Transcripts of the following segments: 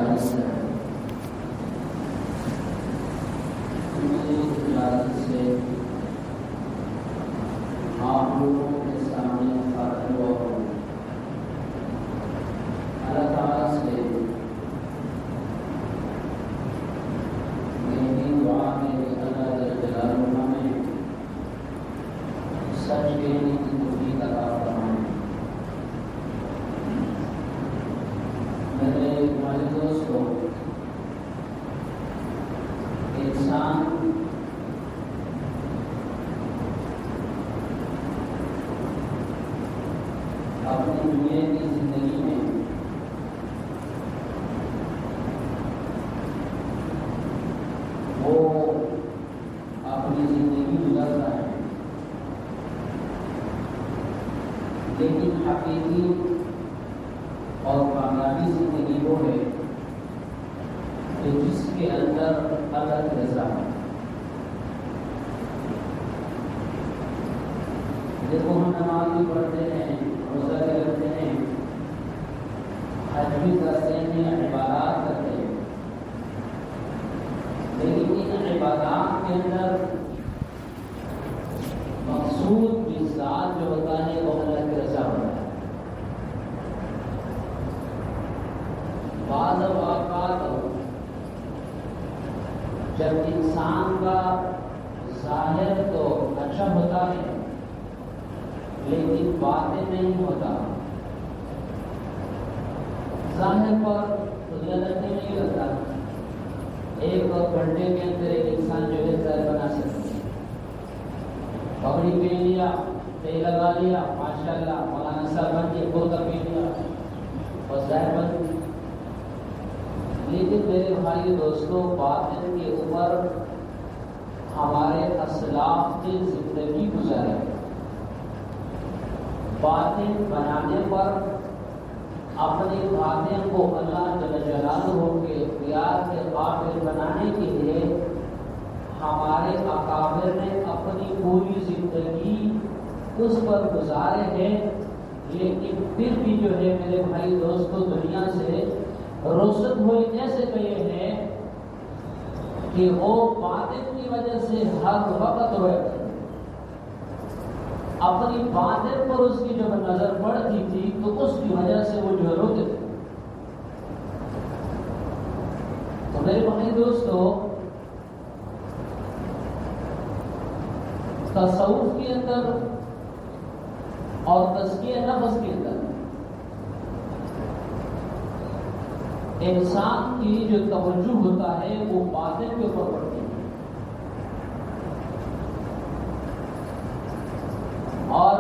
گزارش ہے میری اجازت سے آپ لوگوں کے سامنے حاضر ہوا ہوں۔ اللہ تعالیٰ سے میری دعا میں بھی اللہ جل جلالہ ہمیں سچ کہنے کی توفیق عطا فرمائے۔ میرے بھائی دوستو، انسان اپنی دنیا کی زندگی میں وہ اپنی زندگی گزارتا ہے، لیکن حقیقی اور کامیابی زندگی وہ ہے کہ جس کے اندر اللہ کی رضا ہے۔ دیکھو، ہم نماز بھی پڑھتے ہیں، روزہ بھی رکھتے ہیں، حج بھی کرتے ہیں، عبادات کرتے ہیں، لیکن ان عبادات کے اندر مقصود کی ذات جو ہوتا ہے وہ اللہ کی رضا ہوتا ہے۔ بعض اوقات جب انسان کا ظاہر تو اچھا ہوتا ہے لیکن باطن نہیں ہوتا، ظاہر پر دنیا لگنے نہیں لگتا، ایک گھنٹے کے اندر ایک انسان جو ہے ظاہر بنا سکتا ہے، پگڑی پہن لیا، تیل لگا لیا، ماشاءاللہ مولانا صاحب بن کے برقع پہن لیا اور ظاہر بن گیا۔ لیکن میرے بھائی دوستو، باطن کے اوپر ہمارے اسلاف کی زندگی گزارے، باطن بنانے پر اپنے باطن کو اللہ جل جلالہ کے اختیار کے قابل بنانے کے لیے ہمارے اکابر نے اپنی پوری زندگی اس پر گزارے ہیں، لیکن پھر بھی جو ہے میرے بھائی دوستو دنیا سے رخصت ہوئے ایسے گئے ہیں کہ وہ باطن کی وجہ سے ہر وقت روئے، اپنی باطن پر اس کی جب نظر پڑتی تھی تو اس کی وجہ سے وہ جو روتے تھے۔ تو میرے بھائی دوستو، تصوف کے اندر اور تزکیہ نفس کے اندر انسان کی جو توجہ ہوتا ہے وہ باطن کے اوپر پڑتی ہے، اور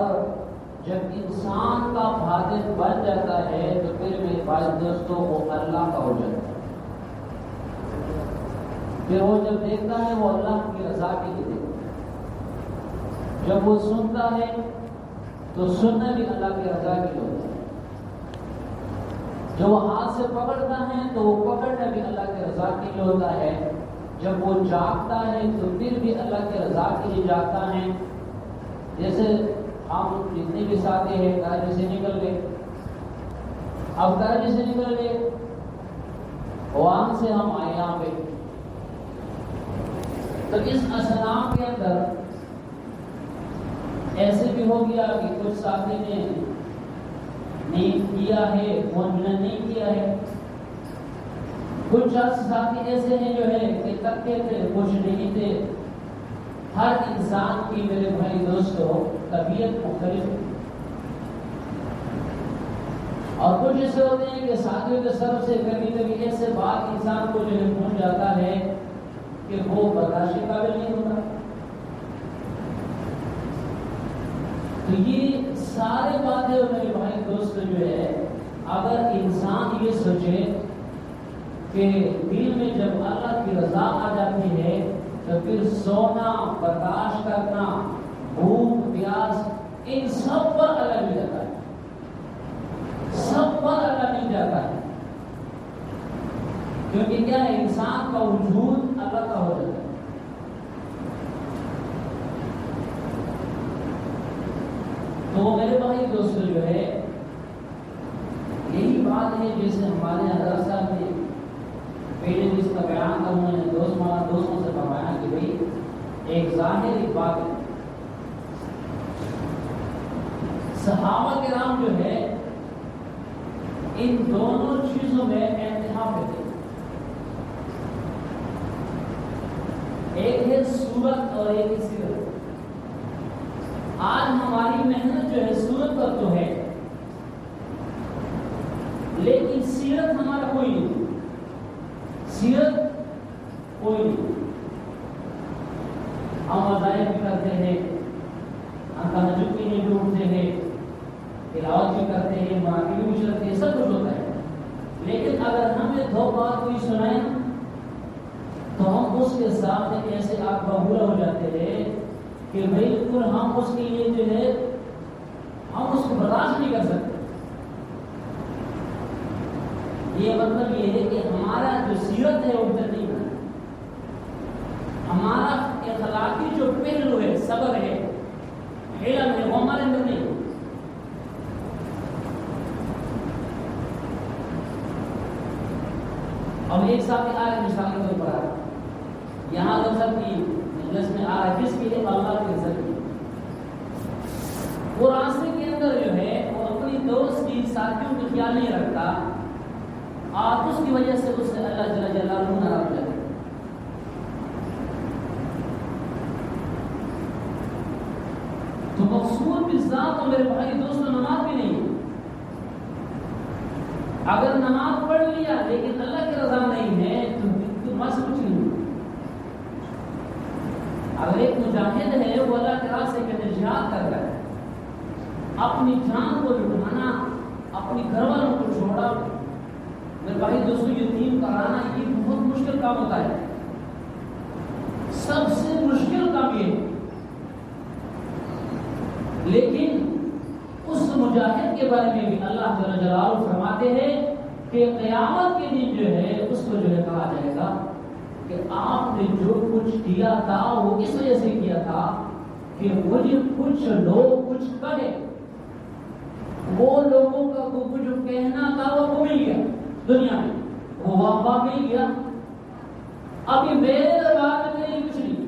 جب انسان کا باطن بن جاتا ہے تو پھر میرے بھائی دوستوں وہ اللہ کا ہو جاتا ہے۔ پھر وہ جب دیکھتا ہے وہ اللہ کی رضا کے لیے دیکھتا ہے، جب وہ سنتا ہے تو سننا بھی اللہ کی رضا کے لیے ہوتا ہے، جو وہ ہاتھ سے پکڑتا ہے تو وہ پکڑنا بھی اللہ کی رضا کے لیے ہوتا ہے، جب وہ جاگتا ہے تو پھر بھی اللہ کی رضا کے لیے جاگتا ہے۔ جیسے ہم جتنے بھی ساتھی ہیں کراچی سے نکل گئے، اب کراچی سے نکل گئے، وہاں سے ہم آئے یہاں پہ، تو اس اسلام کے اندر ایسے بھی ہو گیا کہ کچھ ساتھی نے نیک کیا ہے، مومن نہیں کیا ہے، کچھ ساتھی ایسے ہیں جو ہے کہ تکے تھے، خوش نہیں تھے۔ ہر انسان کی میرے بھائی دوستو طبیعت مختلف ہے، اور کچھ ایسے ہوتے ہیں کہ ساتھیوں کے طرف سے کبھی کبھی ایسے بات انسان کو جو ہے پہنچ جاتا ہے کہ وہ برداشت کے قابل نہیں ہوتا۔ تو یہ سارے باتیں میرے بھائی دوست جو ہے، اگر انسان یہ سوچے کہ دل میں جب اللہ کی رضا آ جاتی ہے تو پھر سونا، برداشت کرنا، بھوک پیاس، ان سب پر اللہ مل جاتا ہے، سب پر اللہ مل جاتا ہے، کیونکہ کیا ہے انسان کا وجود اللہ کا ہو جاتا ہے۔ تو میرے بھائی دوست جو ہے، یہی بات ہے جیسے ہمارے حضرت صاحب نے کا بیان کروں نے دوستوں سے فرمایا کہ بھئی ایک ظاہری بات ہے، صحابہ کرام جو ہے ان دونوں چیزوں میں انتہا پہ تھے، ایک ہے صورت اور ایک ہے سیرت۔ آج ہماری محنت جو ہے صورت پر تو ہے، لیکن سیرت ہمارا کوئی نہیں، سیرت کوئی نہیں۔ ہم وظائف بھی کرتے ہیں، ہم تہجد کے لیے بھی اٹھتے ہیں، تلاوت بھی کرتے ہیں، مراقبے بھی چلتے ہیں، سب کچھ ہوتا ہے، لیکن اگر ہمیں دو بات کوئی سنائے تو ہم اس کے ساتھ ایسے آگ ببولا ہو جاتے ہیں کہ بالکل ہم اس کے لیے جو ہے ہم اس کو برداشت نہیں کر سکتے۔ یہ مطلب یہ ہے کہ ہمارا جو سیرت ہے وہ ادھر نہیں بنا، ہمارا اخلاقی جو پہلو ہے، صبر ہے، حلم ہے، وہ ہمارے اندر نہیں۔ اب ایک ساتھ آ رہے مثال کے طور پر آ رہا یہاں لفظ کی مجلس میں آ رہا ہے جس کے لیے اللہ کی عزت کی، وہ راستے کے اندر جو ہے وہ اپنی دوست کی ساتھیوں کا خیال نہیں رکھتا، اور اس کی وجہ سے اس سے اللہ جل جلالہ ناراض ہو جاتا ہے۔ تو مقصود بھی ذات اور میرے بھائی دوستوں نماز بھی نہیں ہے۔ اگر نماز پڑھ لیا لیکن اللہ کی رضا نہیں ہے تو بس کچھ نہیں۔ اگر ایک مجاہد ہے وہ اللہ کے راستے کے اندر جہاد کر رہا ہے، اپنی جان کو لٹانا، اپنی گھر والوں کو چھوڑا، میرے بھائی دوستوں یتیم کرانا یہ بہت مشکل کام ہوتا ہے، سب سے مشکل کام یہ ہے، لیکن اس مجاہد کے بارے میں بھی اللہ جل جلالہ فرماتے ہیں کہ قیامت کے دن جو ہے اس کو جو ہے کہا جائے گا کہ آپ نے جو کچھ کیا تھا وہ اس وجہ سے کیا تھا کہ مجھے کچھ لوگ کچھ کہے، وہ لوگوں کا کو جو کہنا تھا وہ مل گیا دنیا میں، وہ واقعہ مل گیا، ابھی میرے بات میں کچھ نہیں۔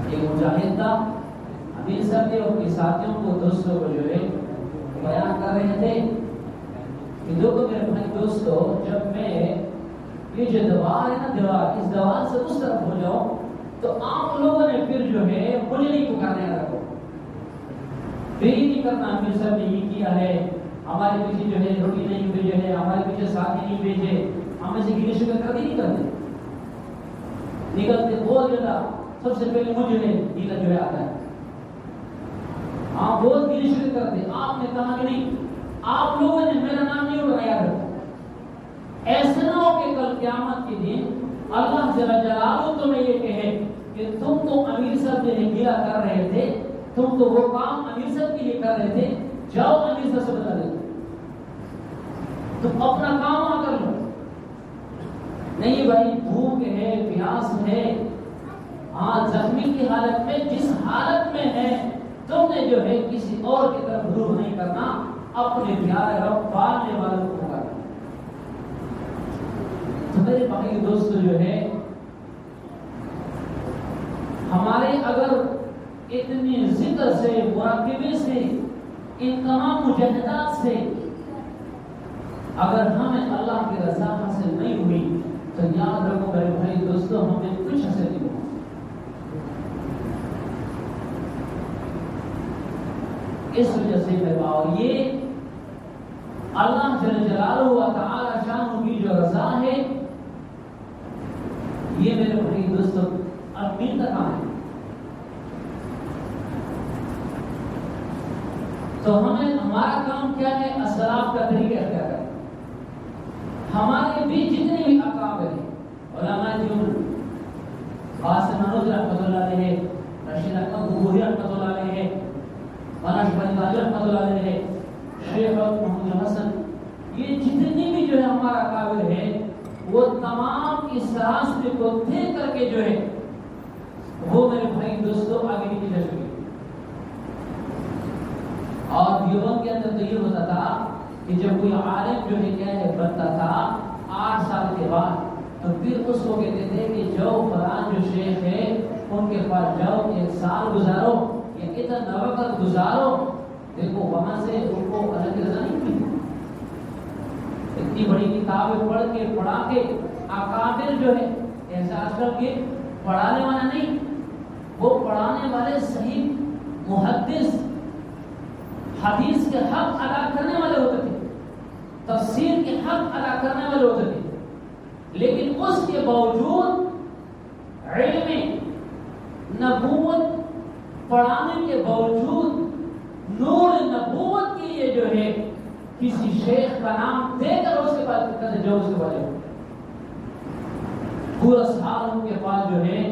ایک مجاہد تھا، امیر صاحب نے اپنے ساتھیوں کو دوستوں کو جو ہے بیان کر رہے تھے کہ دیکھو میرے بھائی دوستو، جب میں یہ جو دیوار ہے نا دیوار، اس دیوار سے اس طرف ہو جاؤ تو آپ لوگوں نے پھر جو ہے مجھے نہیں پکارنے رکھو، پھر ہی نہیں کرنا امیر صاحب نے یہ کیا ہے، ہمارے پیچھے جو ہے روٹی نہیں بھیجے ہے، ہمارے پیچھے ساتھی نہیں بھیجے، ہم ایسے گلی شکر کر نہیں کرتے، نکلتے بہت زیادہ سب سے پہلے مجھے نیلا جو ہے آتا ہے، آپ بہت گلی شکر کرتے، آپ نے کہا کہ نہیں آپ لوگوں نے میرا نام نہیں اٹھایا، یاد رکھو ایسا نہ ہو کہ کل قیامت کے دن اللہ جل جلالہ تمہیں یہ کہے کہ تم تو امیر صاحب نے گلا کر رہے تھے، تم تو وہ کام امیر صاحب کے لیے کر رہے تھے، جاؤ امیر صاحب سے بتا دو، تم اپنا کام آ کر لو۔ نہیں بھائی بھوک ہے، پیاس ہے، ہاں زخمی کی حالت میں، جس حالت میں ہے تم نے جو ہے کسی اور کی طرف رجوع نہیں کرنا، اپنے پیارے رب پالنے والوں کو پکارنا۔ تو میرے بھائی دوست جو ہے ہمارے اگر اتنی ذکر سے، مراقبے سے، ان تمام مجاہدات سے اگر ہمیں اللہ کی رضا حاصل نہیں ہوئی تو یاد رکھو میرے بھائی دوستو ہمیں کچھ حاصل نہیں ہوا۔ اس وجہ سے میرے باؤ یہ اللہ جل جلالہ و تعالی شان کی جو رضا ہے یہ میرے بھائی دوستو امین کا کام ہے۔ تو ہمارا کام کیا ہے؟ اسلاف کا طریقہ اختیار کریں۔ ہمارے بھی جتنے بھی اکابر ہیں، علماء دیون، قاسم منوج رحمۃ اللہ علیہ، رشید احمد گوہری رحمۃ اللہ علیہ، مولانا شفیع تاج رحمۃ اللہ علیہ، شیخ محمد حسن، یہ جتنی بھی جو ہے ہمارا اکابر ہے وہ تمام اس راستے کو طے کر کے جو ہے وہ میرے بھائی دوستوں آگے نہیں جا چکے۔ اور دیوبند کے اندر تو یہ ہوتا تھا کہ جب کوئی عالم جو ہے کیا ہے بنتا تھا 8 سال کے بعد، تو پھر اس کو کہتے تھے کہ جاؤ فلاں جو شیخ ہے ان کے پاس جاؤ، 1 سال گزارو یا اتنا وقت گزارو، دیکھو وہاں سے ان کو اللہ کی رضا نہیں ملی۔ اتنی بڑی کتابیں پڑھ کے پڑھا کے اکابر جو ہے ایسا آج کل کے پڑھانے والا نہیں، وہ پڑھانے والے صحیح محدث حدیث کے حق ادا کرنے والے ہوتے تھے، تفسیر کے حق ادا کرنے والے ہوتے تھے، لیکن اس کے باوجود علم نبوت پڑھانے کے باوجود نور نبوت کے لیے جو ہے کسی شیخ کا نام دے کر اس کے پاس کہتے جو اس کے بارے میں پورا سال ان کے پاس جو ہے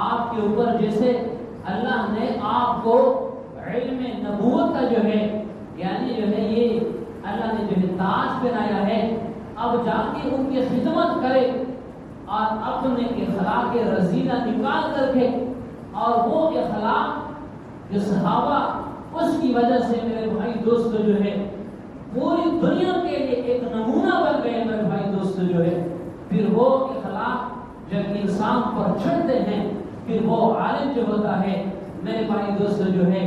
آپ کے اوپر جیسے اللہ نے آپ کو علم نبوت کا جو ہے یعنی جو ہے یہ اللہ نے جو ہے تاج پہنایا ہے، اب جا کے ان کی خدمت کرے اور اپنے اخلاق رذیلہ نکال کر کے، اور وہ اخلاق جو صحابہ اس کی وجہ سے میرے بھائی دوست جو ہے پوری دنیا کے لیے ایک نمونہ بن گئے میرے بھائی دوست جو ہے، پھر وہ اخلاق جب انسان پر چڑھتے ہیں پھر وہ عالم جو ہوتا ہے میرے بھائی دوست جو ہے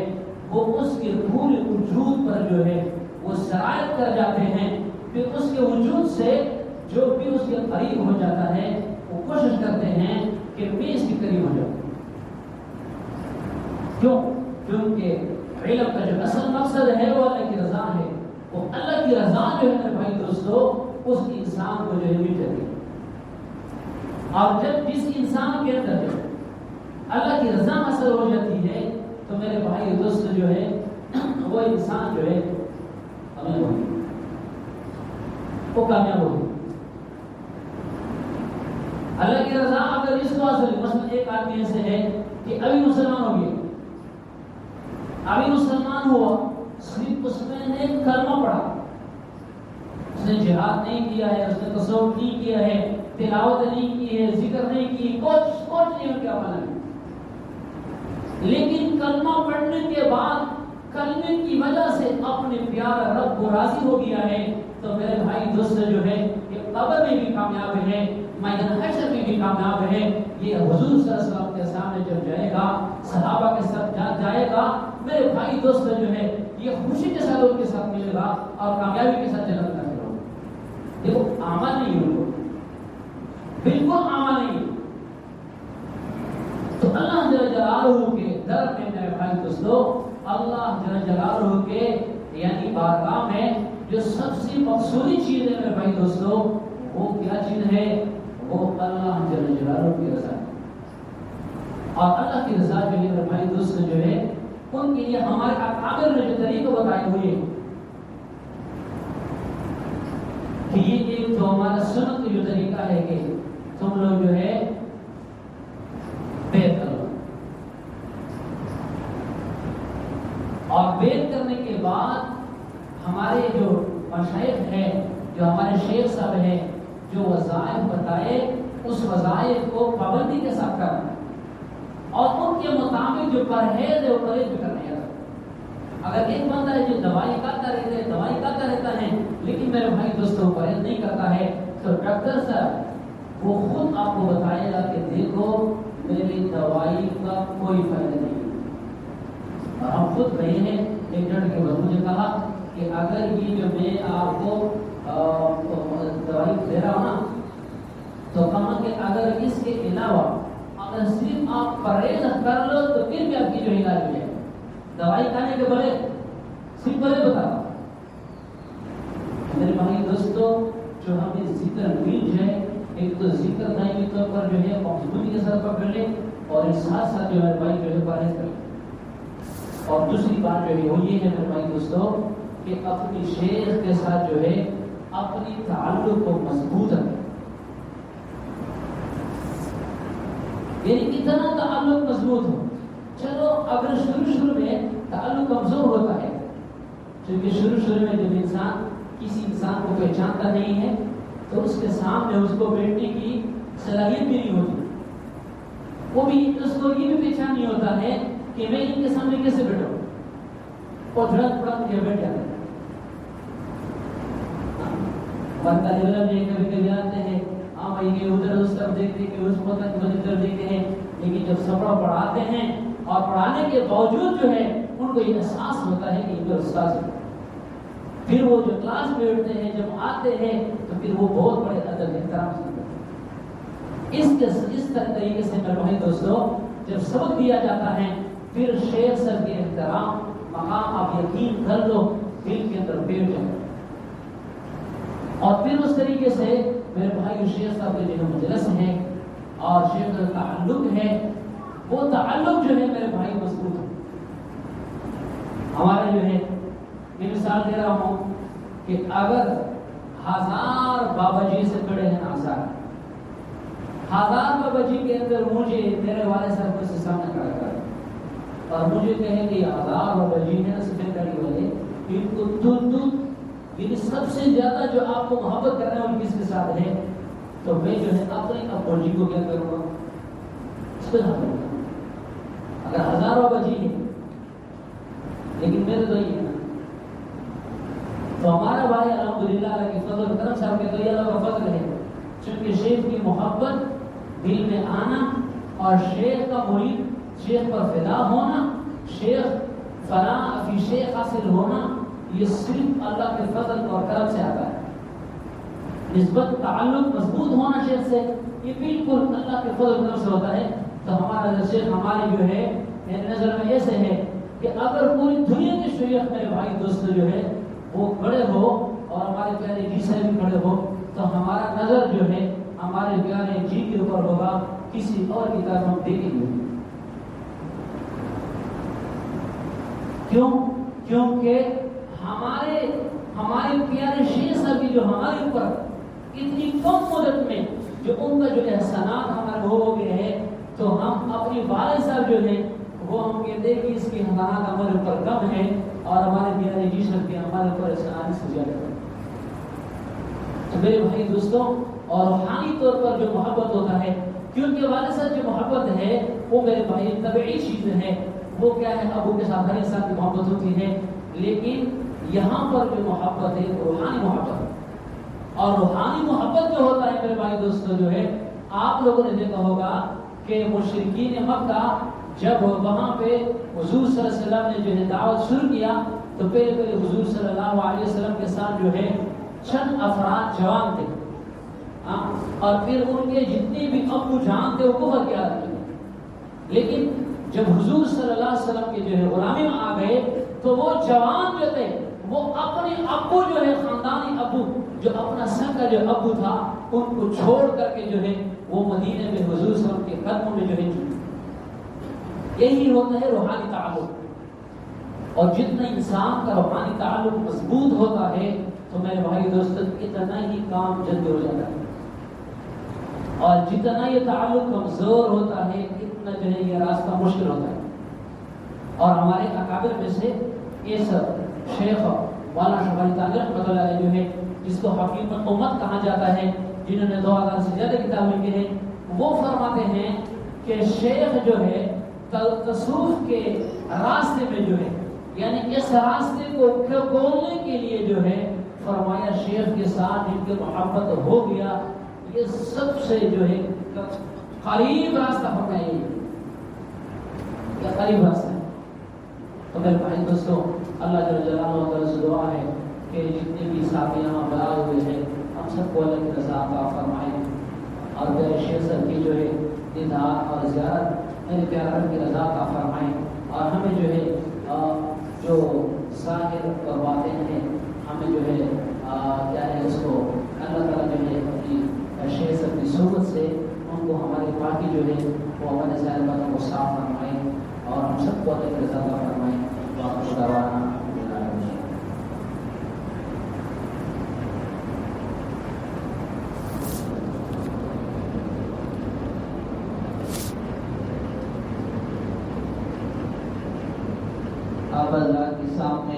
وہ اس کے پورے وجود پر جو ہے وہ شرائط کر جاتے ہیں، پھر اس کے وجود سے جو بھی اس کے قریب ہو جاتا ہے وہ کوشش کرتے ہیں کہ میں اس کے قریب ہو جاؤں۔ کیوں؟ کیونکہ علم کا جو اصل مقصد ہے وہ اللہ کی رضا ہے، وہ اللہ کی رضا جو ہے میرے بھائی دوستو اس انسان کو جو ہے مل جاتی ہے، اور جب جس انسان کے اندر اللہ کی رضا حاصل ہو جاتی ہے تو میرے بھائی دوست جو ہے وہ انسان جو ہے وہ کامیاب ہوگی۔ اللہ کی رضا اگر اس کو حاصل، مثلا ایک آدمی ایسے ہے کہ ابھی مسلمان ہو گیا، ابھی مسلمان ہوا، صرف اس نے کلمہ پڑھا، اس نے جہاد نہیں کیا ہے، اس نے تصوف نہیں کیا ہے، تلاوت نہیں کی ہے، ذکر نہیں کی، کچھ نہیں ان کے عمل میں، لیکن کلمہ پڑھنے کے بعد کلمے کی وجہ سے اپنے پیارا رب کو راضی ہو گیا ہے، تو میرے بھائی دوست جو ہے یہ قبر میں بھی کامیاب ہے، میدان حشر میں بھی کامیاب ہے۔ یہ حضور صلی اللہ علیہ وسلم کے سامنے جب جائے گا، صحابہ کے ساتھ جائے گا، میرے بھائی دوست جو ہے یہ خوشی کے ساتھ ان کے ساتھ ملے گا اور کامیابی کے ساتھ جنت داخل ہوگا۔ دیکھو عمل نہیں ہو، بالکل عمل نہیں۔ تو اللہ جل جلالہ کے در میں میرے بھائی دوستو، اللہ جل جلالہ کے یعنی بارگاہ میں جو سب سے مقصودی چیز ہے میرے بھائی دوستو وہ کیا چیز ہے؟ وہ اللہ جل جلالہ کی رضا ہے، اور اللہ کی رضا جو ہے میرے بھائی دوست جو ہے ان کے لیے ہمارے اکابر نے جو طریقے بتائے ہوئے کہ یہ ایک تو ہمارا سنت کا جو طریقہ ہے کہ تم لوگ جو ہے بیعت کرو، اور بیعت کرنے کے بعد ہمارے جو مشائخ ہیں، جو ہمارے شیخ صاحب ہیں، جو وظائف بتائے اس وظائف کو پابندی کے ساتھ کرنا، اور ان کے مطابق جو پرہیز ہے وہ پرہیز بھی کرنا ہے۔ اگر ایک بندہ ہے جو دوائی کھاتا رہتا ہے لیکن میرے بھائی دوستوں پرہیز نہیں کرتا ہے، تو ڈاکٹر صاحب وہ خود آپ کو بتائے گا کہ دیکھو میری دوائی کا کوئی فائدہ نہیں، اور ہم خود رہے ہیں۔ ایک ڈاکٹر کے بعد مجھے کہا کہ اگر یہ جو میں آپ کو دوائی دے رہا ہوں نا، تو کہا کہ اگر اس کے علاوہ اگر صرف آپ پرہیز کر لو تو پھر بھی آپ کی جو علاج ہو جائے، دوائی کھانے کے بغیر صرف پرہیز بتا۔ میرے بھائی دوستو جو ہمیں ذکر مل جائے، ایک تو ذکر دائمی طور پر جو ہے مضبوطی کے ساتھ پکڑ لیں، اور اس ساتھ ساتھ جو میرے بھائی جو ہے پرہیز کریں، اور دوسری بات جو ہے وہ یہ ہے میرے بھائی دوستو کہ اپنی شیخ کے ساتھ جو ہے اپنی تعلق کو مضبوط رکھیں، یعنی اتنا تعلق مضبوط ہو۔ چلو اگر شروع میں تعلق کمزور ہوتا ہے، کیونکہ شروع میں جب انسان کسی انسان کو پہچانتا نہیں ہے تو اس کے سامنے اس کو بیٹھنے کی صلاحیت بھی نہیں ہوتی، وہ بھی اس کو یہ بھی پہچان نہیں ہوتا ہے کہ میں ان کے سامنے کیسے بیٹھوں، اور دھڑک پڑک کے بیٹھ جاتا ہے۔ ہمارے طالب علم کبھی کبھی آتے ہیں، ہاں بھائی یہ ادھر اس طرف دیکھتے ہیں کہ اس طرف دیکھتے ہیں، لیکن جب سبق پڑھاتے ہیں اور پڑھانے کے باوجود جو ہے ان کو یہ احساس ہوتا ہے کہ یہ استاد ہے، پھر وہ جو کلاس میں بیٹھتے ہیں جب آتے ہیں تو پھر وہ بہت بڑے ادب احترام سے اس طریقے سے میرے بھائی دوستوں جب سبق دیا جاتا ہے پھر شیخ سر کے احترام مقام آپ یقین کر لو دل کے اندر بیٹھ جائے، اور پھر اس طریقے سے میرے بھائی شیخ صاحب کے جو مجلس ہیں اور شیخ کا تعلق ہے، وہ تعلق جو ہے میرے بھائی مضبوط ہے۔ ہمارے جو ہے میں مثال دے رہا ہوں کہ اگر 1000 بابا جی سے بڑے ہیں، 1000 بابا جی کے اندر مجھے میرے والد صاحب کو سامنے کھڑا کر اور مجھے کہیں کہ 1000 بابا جی ہیں سفید داڑھی والے، ان کو یعنی سب سے زیادہ جو آپ کو محبت کر رہے ہیں ان کس کے ساتھ ہے، تو میں جو ہے اپنے ابو جی کو کیا کروں گا، اس پہ نہ کروں گا۔ اگر 1000 بابا جی ہیں لیکن میرے تو یہ ہے، تو ہمارا بھائی الحمدللہ اللہ کے فضل و کرم صاحب کے تو یہ اللہ کا فضل ہے، چونکہ شیخ کی محبت دل میں آنا اور شیخ کا مرید شیخ پر فدا ہونا، شیخ فلاں فی شیخ حاصل ہونا، یہ صرف اللہ کے فضل اور کرم سے آتا ہے۔ نسبت تعلق مضبوط ہونا شیخ سے یہ بالکل اللہ کے فضل و کرم سے ہوتا ہے۔ تو ہمارا شیخ ہماری جو ہے میری نظر میں ایسے ہے کہ اگر پوری دنیا کے شیخ میرے بھائی دوست جو ہے وہ کھڑے ہو اور ہمارے پیارے جی سے بھی کھڑے ہو تو ہمارا نظر جو ہے ہمارے پیارے جی کے اوپر ہوگا، کسی اور کی طرف ہم دیکھیں گے۔ کیوں؟ کیونکہ ہمارے پیارے شیخ صاحب کی جو ہمارے اوپر اتنی کم مدت میں جو ان کا جو احسانات ہمارے ہو گئے ہیں، تو ہم اپنی والد صاحب جو ہے وہ ہم کہتے ہیں کہ اس کے احسانات ہمارے اوپر کم ہیں اور ہمارے پیارے جی صاحب کے ہمارے اوپر احسانات سے زیادہ ہیں۔ تو میرے بھائی دوستوں، اور روحانی طور پر جو محبت ہوتا ہے، کیونکہ والد صاحب جو محبت ہے وہ میرے بھائی طبعی چیز ہے، وہ کیا ہے ابو کے ساتھ ہر انسان کی محبت ہوتی ہے، لیکن یہاں پر جو محبت ہے روحانی محبت ہے، اور روحانی محبت جو ہوتا ہے میرے بھائی دوستوں جو ہے آپ لوگوں نے دیکھا ہوگا کہ مشرکین مکہ جب وہاں پہ حضور صلی اللہ علیہ وسلم نے جو ہے دعوت شروع کیا تو پہلے حضور صلی اللہ علیہ وسلم کے ساتھ جو ہے چند افراد جوان تھے، اور پھر ان کے جتنے بھی ابو جان تھے وہ کفر کیا تھے، لیکن جب حضور صلی اللہ علیہ وسلم کے جو ہے غلامی میں آ گئے تو وہ جوان جو تھے وہ اپنے ابو جو ہے خاندانی ابو جو اپنا سر کا جو ابو تھا ان کو چھوڑ کر کے جو ہے وہ مدینے میں حضور صلی اللہ علیہ وسلم کے قدموں میں جو ہے یہی ہوتا ہے روحانی تعلق، اور جتنا انسان کا روحانی تعلق مضبوط ہوتا ہے تو میرے بھائی دوستوں اتنا ہی کام جلدی ہو جاتا ہے، اور جتنا یہ تعلق کمزور ہوتا ہے اتنا جو ہے یہ راستہ مشکل ہوتا ہے۔ اور ہمارے اکابر میں سے اس شیخ مولانا شفاعی تانوی رحمۃ اللہ علیہ جو ہے جس کو حکیم امت کہا جاتا ہے، جنہوں نے 2000 سے زیادہ کتابیں لکھی ہیں، وہ فرماتے ہیں کہ شیخ جو ہے تصوف کے راستے میں جو ہے یعنی اس راستے کو کھولنے کے لیے جو ہے فرمایا شیخ کے ساتھ ان کی محبت ہو گیا، یہ سب سے جو ہے قریب راستہ فرمایا، یہ قریب راستہ ہے۔ تو میرے بھائی دوستوں اللہ جل جلالہ سے دعا ہے کہ جتنے بھی ساتھی یہاں بلائے ہوئے ہیں ہم سب کو اللہ کی رضا عطا فرمائے، اور میرے شیخ صاحب کی جو ہے دیدار اور زیارت میرے پیارے رب کی رضا عطا فرمائے، اور ہمیں جو ہے جو ظاہر اور باطن ہیں ہمیں جو ہے کیا ہے اس کو اللہ تعالیٰ جو ہے اپنی شیخ صاحب کی صحبت سے ان کو ہماری پاکی جو ہے وہ ہمارے ظاہر باطن کو صاف فرمائے، اور ہم سب کو اللہ کی رضا عطا فرمائے۔ آپ حضرات کے سامنے